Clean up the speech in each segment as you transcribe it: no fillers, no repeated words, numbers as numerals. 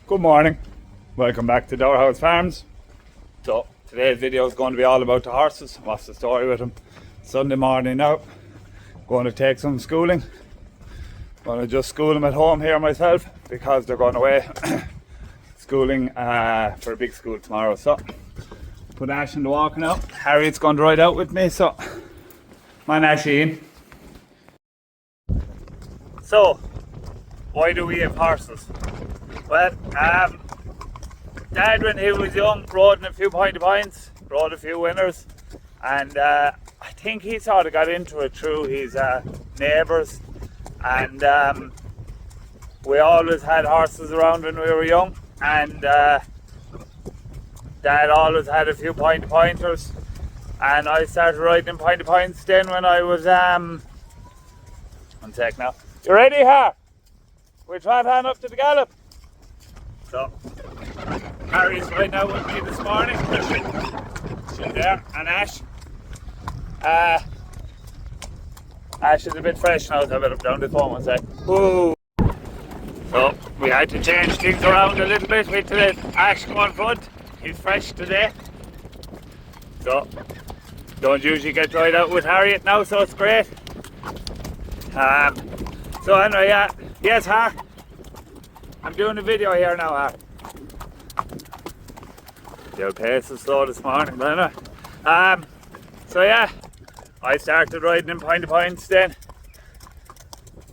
Good morning, welcome back to Dowerhouse Farms. So today's video is going to be all about the horses. What's the story with them? Sunday morning now, going to take some schooling. Going to just school them at home here myself because they're going away schooling for a big school tomorrow. So put Ash in the walker now. Harriet's going to ride out with me, so man Asheen. So why do we have horses? Well, Dad, when he was young, rode in a few pointy points, rode a few winners, and I think he sort of got into it through his neighbours, and we always had horses around when we were young, and Dad always had a few pointy pointers, and I started riding in pointy points then when I was, one sec now. You ready, Har? We're trying to hand up to the gallop. So, Harry's right now with me this morning. She's there, and Ash. Ash is a bit fresh now, so I better down the phone one sec. Ooh. So, we had to change things around a little bit with Ash going front. He's fresh today. So, don't usually get dried out with Harriet now, so it's great. So anyway, yeah. Yes, Har. I'm doing a video here now, Har. The pace is slow this morning, but anyway. So yeah, I started riding in pointy points then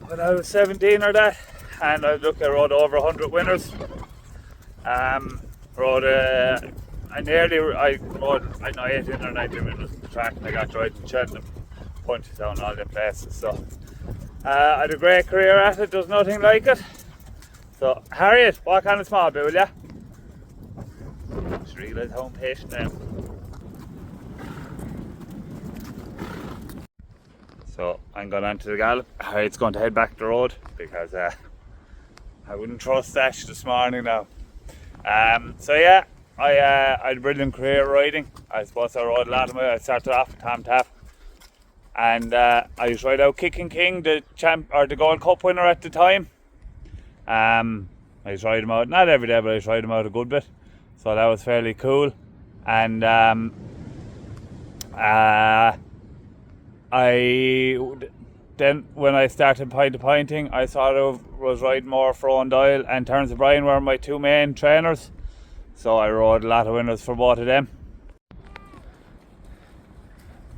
when I was 17 or that, and I rode over 100 winners. I rode 18 or 19 winners on the track, and I got to ride in Cheltenham, Punchestown, all them places. So I had a great career at it, there's nothing like it. So, Harriet, walk on a small bit, will ya? Just realise how impatient I am. So, I'm going on to the gallop. Harriet's going to head back the road because I wouldn't trust Ash this morning now. So yeah, I had a brilliant career riding. I suppose I rode a lot of them. I started off with Tom Tapp. And I used to ride out Kicking King, the Gold Cup winner at the time. I used to ride him out, not every day, but I used to ride him out a good bit. So that was fairly cool. And then when I started pointing, I sort of was riding more for Owen Doyle and Terence O'Brien were my two main trainers. So I rode a lot of winners for both of them.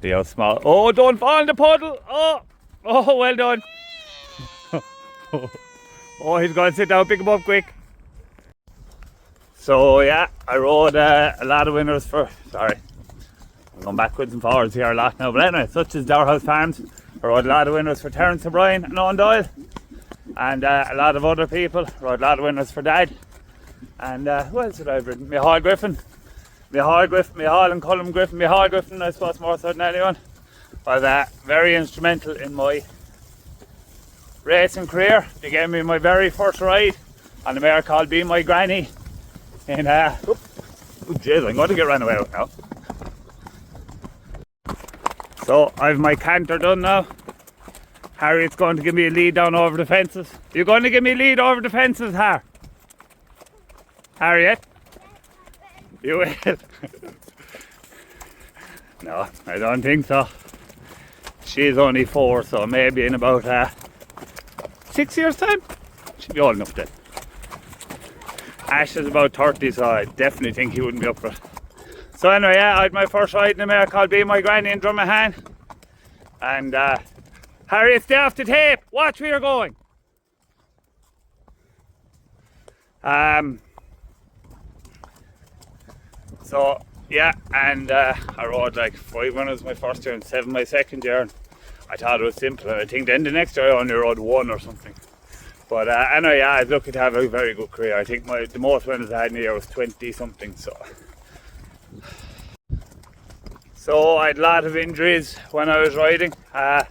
The old small. Oh, don't fall in the puddle! Oh, well done. Oh, he's going to sit down, pick him up quick. So yeah, I rode a lot of winners for. Sorry, I'm going backwards and forwards here a lot now. But anyway, such as Dowerhouse Farms, I rode a lot of winners for Terence O'Brien and Owen Doyle, and a lot of other people. Rode a lot of winners for Dad, and who else did I ride? Micheál Griffin. Micheál and Colm Griffin. Micheál Griffin, I suppose more so than anyone, was very instrumental in my racing career. They gave me my very first ride on a mare called Be My Granny. And oh jeez, I'm going to get run away with now. So I've my canter done now. Harriet's going to give me a lead down over the fences. You're going to give me a lead over the fences, Harriet? You will. No, I don't think so. She's only 4, so maybe in about 6 years' time, she'll be old enough then. Ash is about 30, so I definitely think he wouldn't be up for it. So anyway, yeah, I had my first ride in a mare called Be My Granny in Drummahan. And Harriet, stay off the tape. Watch where you're going. So yeah, and I rode like 5 winners my first year and 7 my second year. And I thought it was simple. I think then the next year I only rode 1 or something. But anyway, yeah, I was lucky to have a very good career. I think the most winners I had in a year was 20 something. So I had a lot of injuries when I was riding. I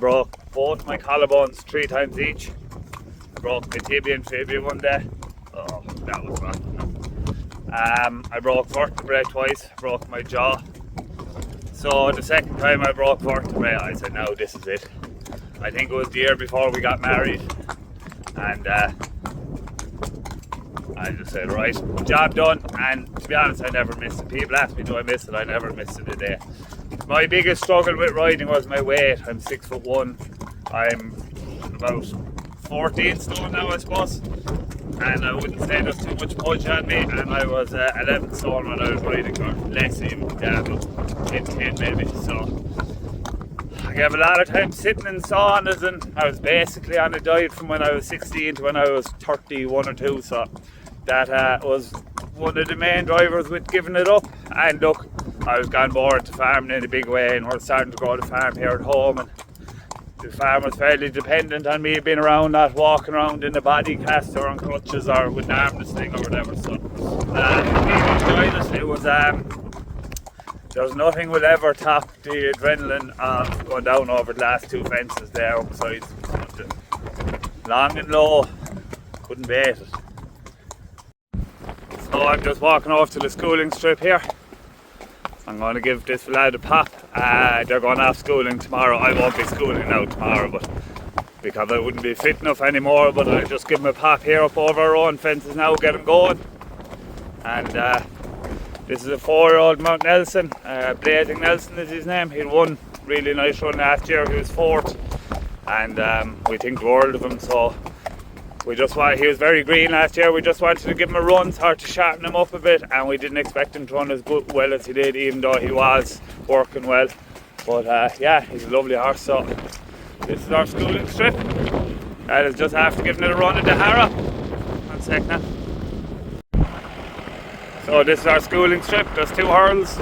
broke both my collarbones 3 times each. I broke my tibia and fibula one day. Oh, that was rotten. I broke vertebrae twice, broke my jaw. So the second time I broke vertebrae, I said, no, this is it. I think it was the year before we got married. And I just said, right, job done. And to be honest, I never missed it. People ask me, do I miss it? I never missed it a day. My biggest struggle with riding was my weight. I'm 6'1". I'm about 14 stone now, I suppose. And I wouldn't say there's too much pudge on me. And I was 11 stone when I was riding, or less even, 10 maybe. So I gave a lot of time sitting in saunas, and I was basically on a diet from when I was 16 to when I was 31 or 2. So that was one of the main drivers with giving it up. And look, I was gone bored to farming in a big way, and we're starting to grow the farm here at home. And the farm was fairly dependent on me being around, not walking around in a body cast or on crutches or with an armless thing or whatever. So really enjoyed it. It was there's nothing will ever top the adrenaline of going down over the last 2 fences there, besides long and low. Couldn't beat it. So I'm just walking off to the schooling strip here. I'm going to give this lad a pop. They're going off schooling tomorrow. I won't be schooling now tomorrow, but because I wouldn't be fit enough anymore. But I'll just give him a pop here up over our own fences now, get him going. And this is a 4-year-old Mount Nelson. Blazing Nelson is his name. He won really nice run last year. He was 4th, and we think the world of him. So he was very green last year. We just wanted to give him a run, sort of sharpen him up a bit, and we didn't expect him to run as well as he did, even though he was working well. But yeah, he's a lovely horse. So this is our schooling strip. That is just after giving it a run in the Harrow. 1 sec now. So this is our schooling strip. There's 2 hurdles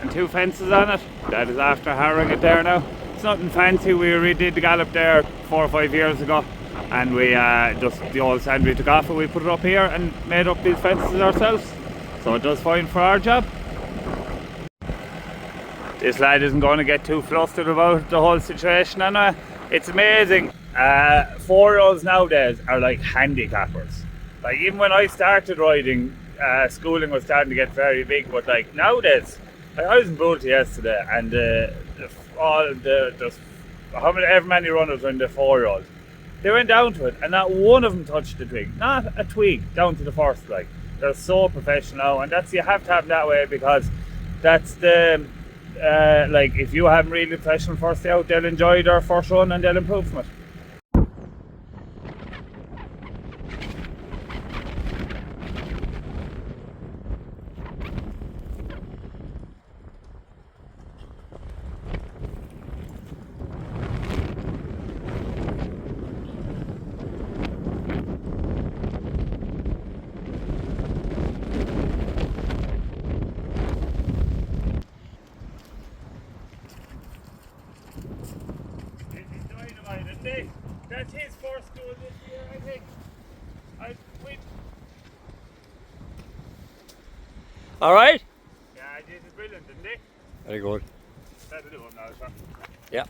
and 2 fences on it. That is after harrowing it there now. It's nothing fancy. We redid the gallop there 4 or 5 years ago. And we just the old sand we took off it, we put it up here and made up these fences ourselves. So it does fine for our job. This lad isn't going to get too flustered about the whole situation anyway. It's amazing. 4-year-olds nowadays are like handicappers. Like even when I started riding, schooling was starting to get very big, but like nowadays, like I was in Boolty yesterday, and however many runners were in the 4-year-old. They went down to it, and not one of them touched the twig. Not a twig down to the first. Like they're so professional, and you have to have that way, because that's the like if you have really professional first day out, they'll enjoy their first run and they'll improve from it. That's his first school this year, I think. All right. Yeah, this is brilliant, isn't it? Very good. That'll do it now, sir. Yeah.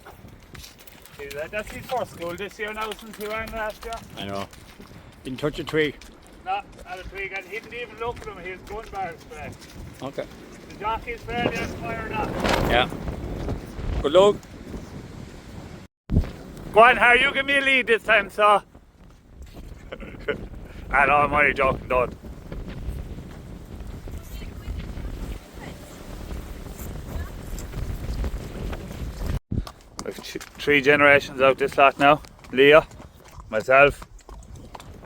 That's his first school this year now, since he ran last year. I know. Didn't touch a twig. No, not a twig, and he didn't even look at him. He was gun bars today. Okay. The jockey's fairly fired up. Yeah. Good luck. Go on, Harry, you give me a lead this time, so. I know, I'm only joking, don't. We've 3 generations out this lot now. Leah, myself,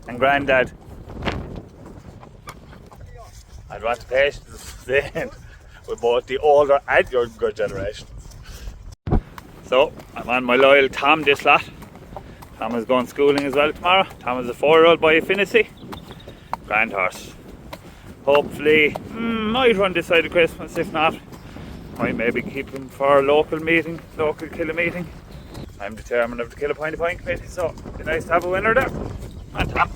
and Grandad. I'd want the patience of staying with both the older and younger generations. So, I'm on my loyal Tom this lot. Tom is going schooling as well tomorrow. Tom is a 4-year-old by affinity. Grand horse. Hopefully, might run this side of Christmas. If not, might maybe keep him for a local killer meeting. I'm determined of the Kill a Point committee, so it'd be nice to have a winner there. On top.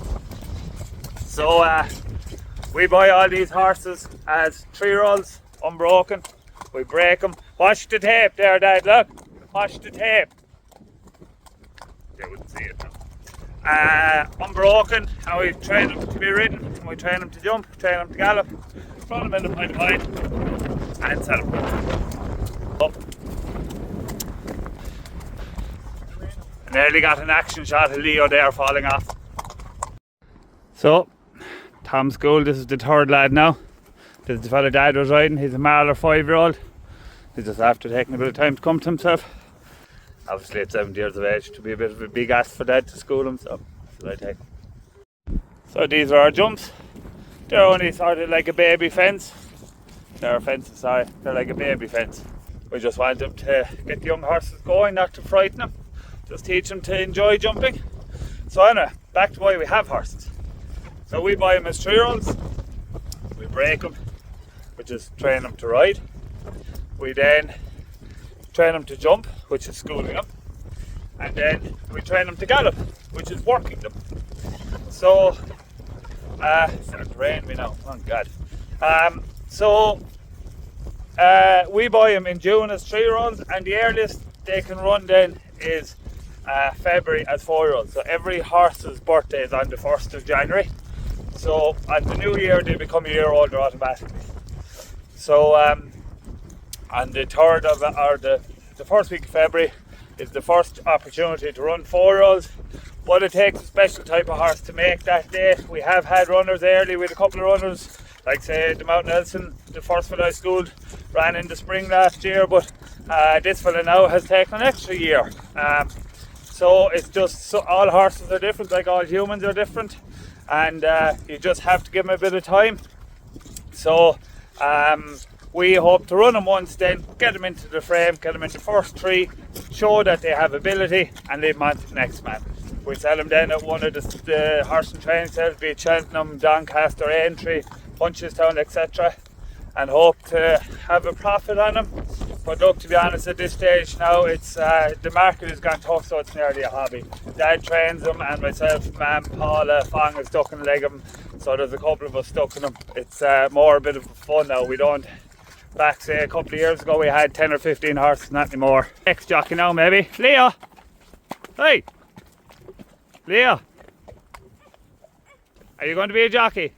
So, we buy all these horses as 3-year-olds, unbroken. We break them. Watch the tape there, Dad, look. Watch the tape. They wouldn't see it now. Unbroken, and we train them to be ridden, and we train them to jump, train them to gallop, run them in the point, and set them up. I nearly got an action shot of Leo there falling off. So, Tom's Gould, this is the third lad now. This is the fella Dad was riding. He's a Marler 5-year-old. He's just after taking a bit of time to come to himself. Obviously at 7 years of age to be a bit of a big ask for Dad to school him, so that's what I take. So these are our jumps. They're only sort of like a baby fence. They're like a baby fence. We just want them to get the young horses going, not to frighten them. Just teach them to enjoy jumping. So anyway, back to why we have horses. So we buy them as 3-year-olds. We break them, which is train them to ride. We then train them to jump, which is schooling them. And then we train them to gallop, which is working them. So, it's starting to rain me now, oh God. We buy them in June as 3-year-olds, and the earliest they can run then is February as 4-year-olds. So every horse's birthday is on the 1st of January. So on the new year they become a year older automatically. So on the 3rd of, or the first week of February is the first opportunity to run 4-year-olds. But it takes a special type of horse to make that date. We have had runners early with a couple of runners, like say the Mount Nelson, the first fella I schooled, ran in the spring last year, but this fella now has taken an extra year. So it's just, so all horses are different, like all humans are different, and you just have to give them a bit of time. So we hope to run them once, then get them into the frame, get them into first 3, show that they have ability, and leave them on to the next man. We sell them then at one of the horse and training sales, be it Cheltenham, Doncaster, Aintree, Punchestown, etc., and hope to have a profit on them. But look, to be honest, at this stage now, it's the market has gone tough, so it's nearly a hobby. Dad trains them, and myself, Mam, Paula, Fong is stuck in the leg of them, so there's a couple of us stuck in them. It's more a bit of fun now. We don't, back say a couple of years ago, we had 10 or 15 horses, not anymore. Ex-jockey now maybe. Leo! Hey! Leo! Are you going to be a jockey?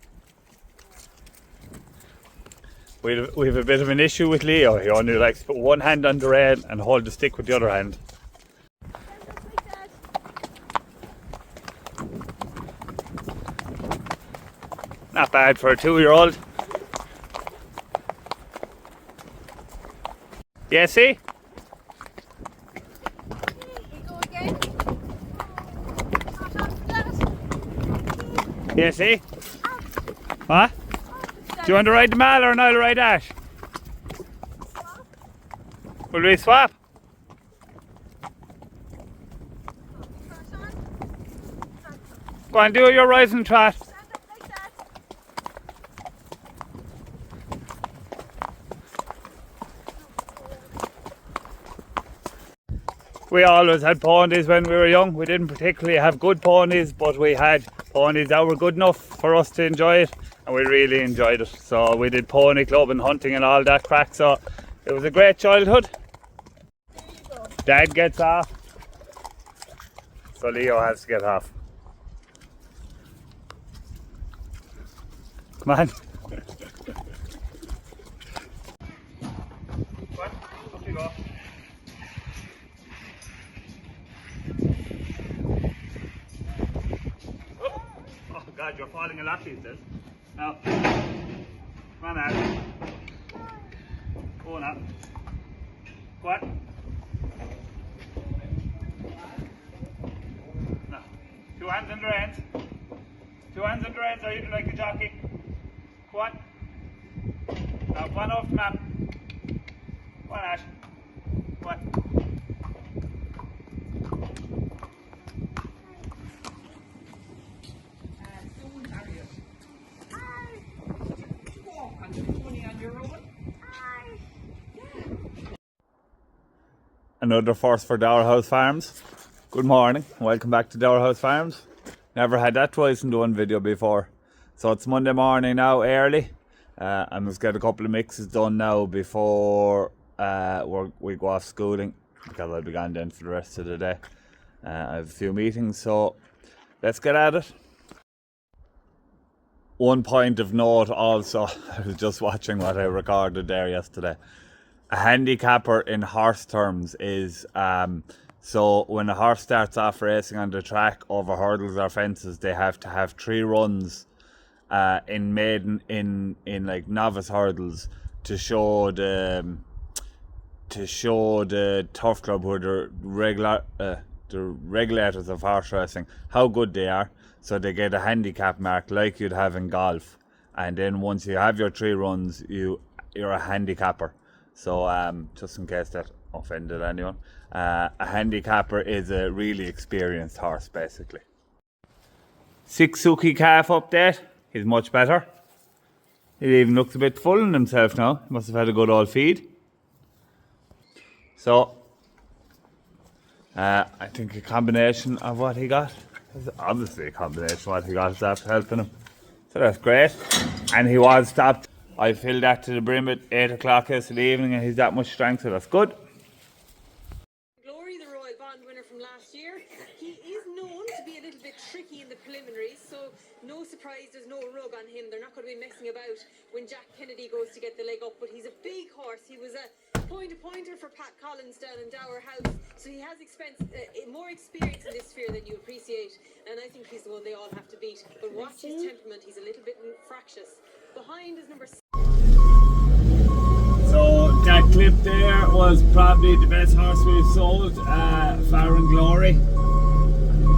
We have a bit of an issue with Leo. He only likes to put one hand on the rein and hold the stick with the other hand. Not bad for a 2-year-old. Yeah, see? Yeah, see? What? Do you want to ride the Mal or I'll ride Ash? Will we swap? Go on, do your rising trot. We always had ponies when we were young. We didn't particularly have good ponies, but we had ponies that were good enough for us to enjoy it, and we really enjoyed it. So we did pony club and hunting and all that crack, so it was a great childhood. Dad gets off, so Leo has to get off. Come on. What? Up you go. Oh God, you're falling a lot these days. Now, come on out. Go on up. What? No. 2 hands on the reins. 2 hands on the reins, are you like a jockey? What? Now, one off the map. What, Ash? What? Another first for Dower House Farms. Good morning, welcome back to Dower House Farms. Never had that twice in one video before. So it's Monday morning now, early. I'm just get a couple of mixes done now before we go off schooling, because I'll be gone then for the rest of the day. I have a few meetings, so let's get at it. One point of note also, I was just watching what I recorded there yesterday. A handicapper in horse terms is, so when a horse starts off racing on the track over hurdles or fences, they have to have 3 runs in maiden in like novice hurdles to show the turf club, who are the regulators of horse racing, how good they are. So they get a handicap mark like you'd have in golf, and then once you have your 3 runs, you're a handicapper. So just in case that offended anyone, a handicapper is a really experienced horse, basically. 6 Suki calf update. He's much better. He even looks a bit full in himself now. He must have had a good old feed. So I think a combination of what he got, obviously a combination of what he got is after helping him. So that's great. And he was stopped. I filled that to the brim at 8 o'clock yesterday evening, and he's that much strength, so that's good. Glory, the Royal Bond winner from last year. He is known to be a little bit tricky in the preliminaries, so no surprise there's no rug on him. They're not going to be messing about when Jack Kennedy goes to get the leg up, but he's a big horse. He was a pointer for Pat Collins down in Dower House, so he has more experience in this sphere than you appreciate, and I think he's the one they all have to beat. But watch his temperament, he's a little bit fractious. Behind is number 6. So that clip there was probably the best horse we've sold, Farron Glory.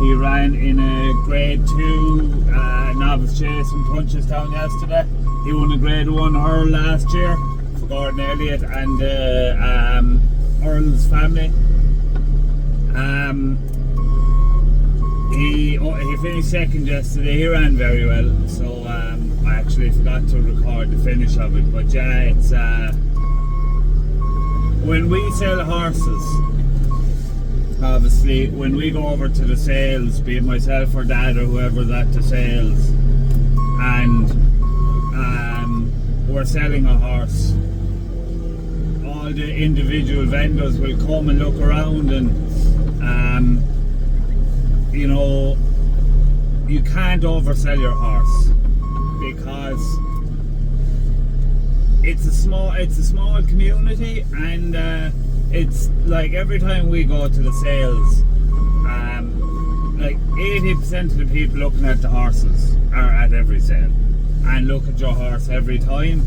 He ran in a grade 2 novice chase in Punchestown yesterday. He won a grade 1 hurl last year for Gordon Elliott and Earl's family. He finished second yesterday. He ran very well, so I actually forgot to record the finish of it. But yeah, it's when we sell horses, obviously when we go over to the sales, be it myself or Dad or whoever's at the sales, and we're selling a horse, all the individual vendors will come and look around, and you know, you can't oversell your horse, because it's a small community, and it's like every time we go to the sales, like 80% of the people looking at the horses are at every sale and look at your horse every time.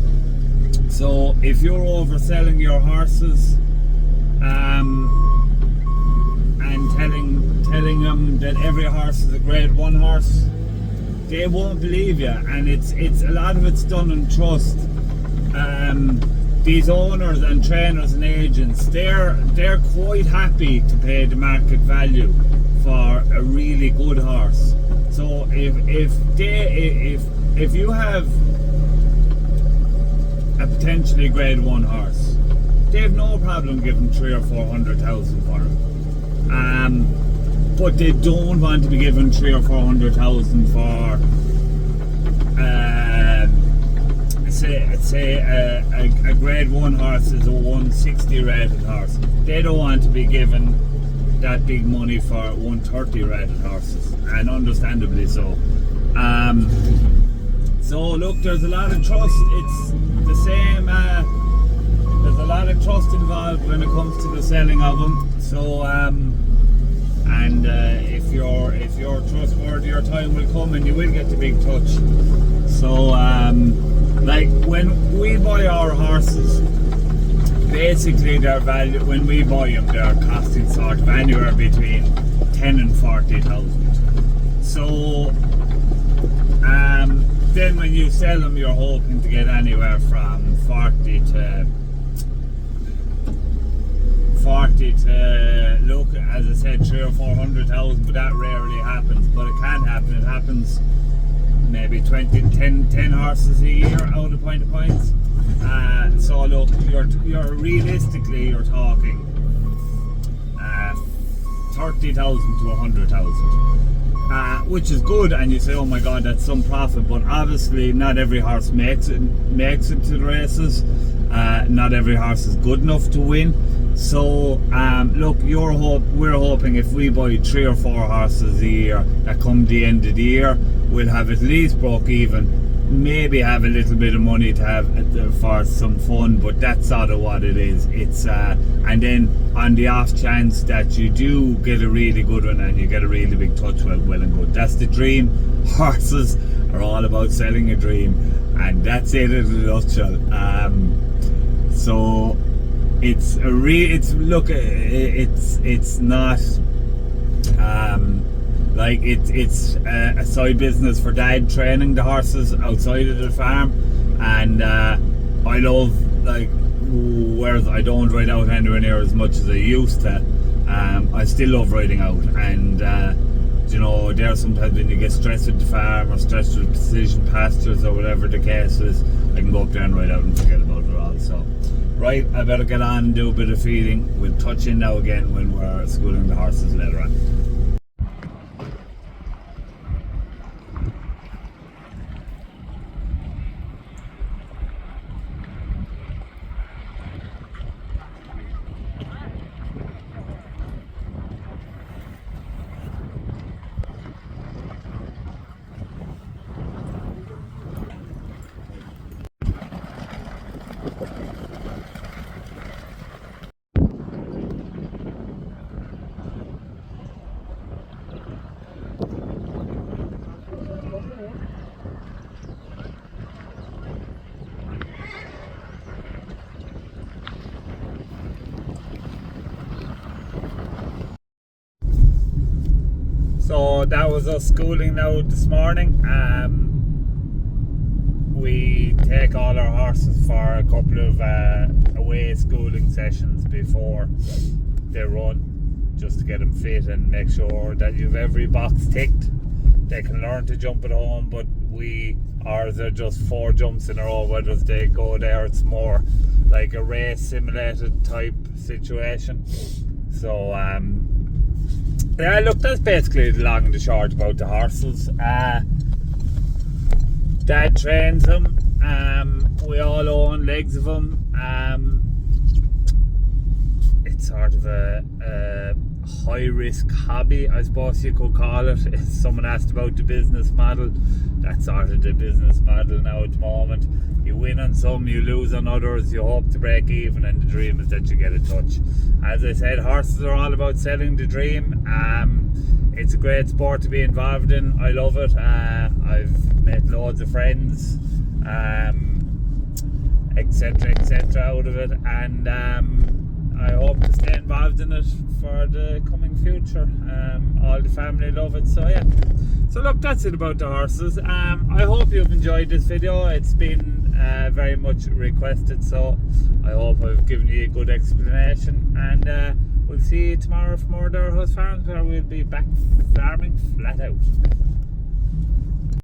So if you're overselling your horses and telling them that every horse is a grade 1 horse, they won't believe you. And it's a lot of it's done on trust. These owners and trainers and agents, they're quite happy to pay the market value for a really good horse. So if you have a potentially grade 1 horse, they have no problem giving 300,000 or 400,000 for him. But they don't want to be given 300,000 or 400,000 for say a grade 1 horse is a 160 rated horse. They don't want to be given that big money for 130 rated horses, and understandably so. So look, there's a lot of trust. It's the same. There's a lot of trust involved when it comes to the selling of them. So and if you're trustworthy, your time will come and you will get the big touch. So like when we buy our horses, basically their value, when we buy them, they're costing sort of anywhere between 10 and 40,000. So then when you sell them, you're hoping to get anywhere from 40 to look, as I said, 300,000 or 400,000, but that rarely happens. But it can happen. It happens maybe 10 horses a year out of Point of Points. So look, you're realistically you're talking 30,000 to 100,000, which is good. And you say, oh my God, that's some profit. But obviously, not every horse makes it to the races. Not every horse is good enough to win. So look, we're hoping if we buy 3 or 4 horses a year, that come the end of the year, we'll have at least broke even maybe have a little bit of money to have for some fun, but that's sort of what it is. It's and then on the off chance that you do get a really good one and you get a really big touch, well and good. That's the dream. Horses are all about selling a dream, and that's it in a nutshell. So it's not like it's a side business for Dad training the horses outside of the farm, and I love, like, whereas I don't ride out anywhere near as much as I used to, I still love riding out, and you know, there sometimes when you get stressed with the farm or stressed with precision pastures or whatever the case is, I can go up there and ride out and forget about it all. So right, I better get on and do a bit of feeding. We'll touch in now again when we're schooling the horses later on. So that was us schooling now this morning. We take all our horses for a couple of away schooling sessions before they run, just to get them fit and make sure that you've every box ticked. They can learn to jump at home, but ours are just 4 jumps in a row. Whether they go there, it's more like a race simulated type situation. So yeah, look, that's basically the long and the short about the horses. Dad trains them. We all own legs of them. It's sort of a high risk hobby, I suppose you could call it. If someone asked about the business model, that's sort of the business model now at the moment. You win on some, you lose on others, you hope to break even, and the dream is that you get a touch. As I said, horses are all about selling the dream. It's a great sport to be involved in. I love it. I've met loads of friends, etc. out of it, and I hope to stay involved in it for the coming future. All the family love it, so yeah. So look, that's it about the horses. I hope you've enjoyed this video. It's been very much requested, so I hope I've given you a good explanation, and we'll see you tomorrow for more Darhouse Farms, where we'll be back farming flat out.